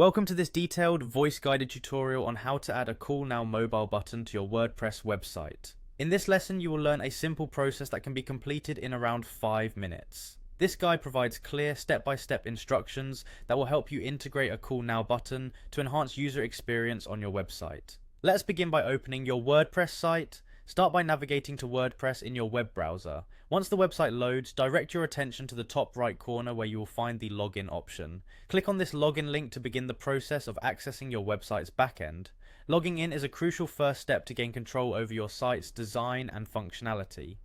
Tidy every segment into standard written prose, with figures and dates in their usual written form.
Welcome to this detailed voice-guided tutorial on how to add a Call Now mobile button to your WordPress website. In this lesson, you will learn a simple process that can be completed in around 5 minutes. This guide provides clear step-by-step instructions that will help you integrate a Call Now button to enhance user experience on your website. Let's begin by opening your WordPress site. Start by navigating to WordPress in your web browser. Once the website loads, direct your attention to the top right corner where you will find the login option. Click on this login link to begin the process of accessing your website's backend. Logging in is a crucial first step to gain control over your site's design and functionality.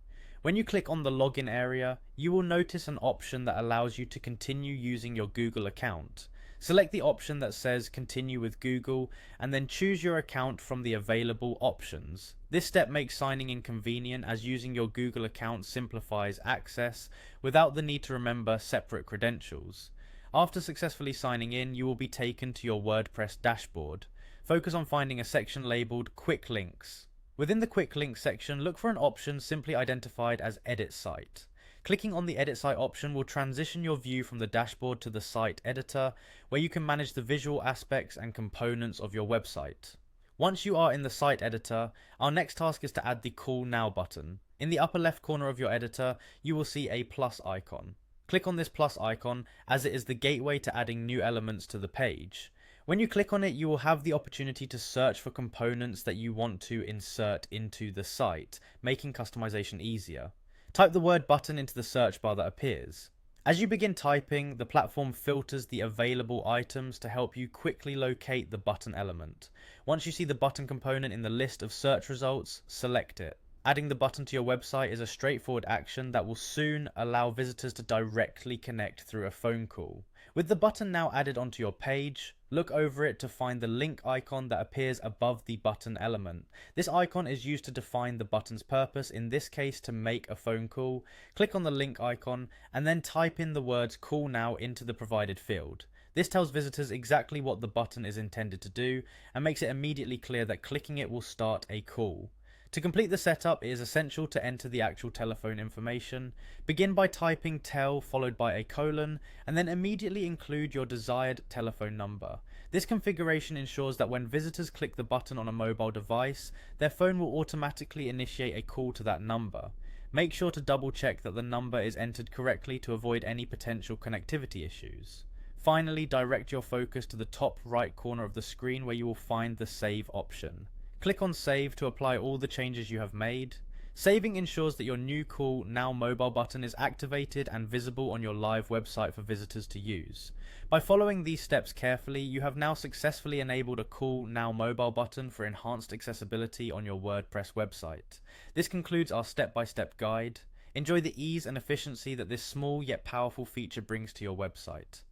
When you click on the login area, you will notice an option that allows you to continue using your Google account. Select the option that says Continue with Google and then choose your account from the available options. This step makes signing in convenient as using your Google account simplifies access without the need to remember separate credentials. After successfully signing in, you will be taken to your WordPress dashboard. Focus on finding a section labeled Quick Links. Within the Quick Links section, look for an option simply identified as Edit Site. Clicking on the Edit Site option will transition your view from the dashboard to the site editor, where you can manage the visual aspects and components of your website. Once you are in the site editor, our next task is to add the Call Now button. In the upper left corner of your editor, you will see a plus icon. Click on this plus icon as it is the gateway to adding new elements to the page. When you click on it, you will have the opportunity to search for components that you want to insert into the site, making customization easier. Type the word button into the search bar that appears. As you begin typing, the platform filters the available items to help you quickly locate the button element. Once you see the button component in the list of search results, select it. Adding the button to your website is a straightforward action that will soon allow visitors to directly connect through a phone call. With the button now added onto your page, look over it to find the link icon that appears above the button element. This icon is used to define the button's purpose, in this case to make a phone call. Click on the link icon and then type in the words Call Now into the provided field. This tells visitors exactly what the button is intended to do and makes it immediately clear that clicking it will start a call. To complete the setup, it is essential to enter the actual telephone information. Begin by typing tel followed by a colon and then immediately include your desired telephone number. This configuration ensures that when visitors click the button on a mobile device, their phone will automatically initiate a call to that number. Make sure to double check that the number is entered correctly to avoid any potential connectivity issues. Finally, direct your focus to the top right corner of the screen where you will find the Save option. Click on Save to apply all the changes you have made. Saving ensures that your new Call Now mobile button is activated and visible on your live website for visitors to use. By following these steps carefully, you have now successfully enabled a Call Now mobile button for enhanced accessibility on your WordPress website. This concludes our step-by-step guide. Enjoy the ease and efficiency that this small yet powerful feature brings to your website.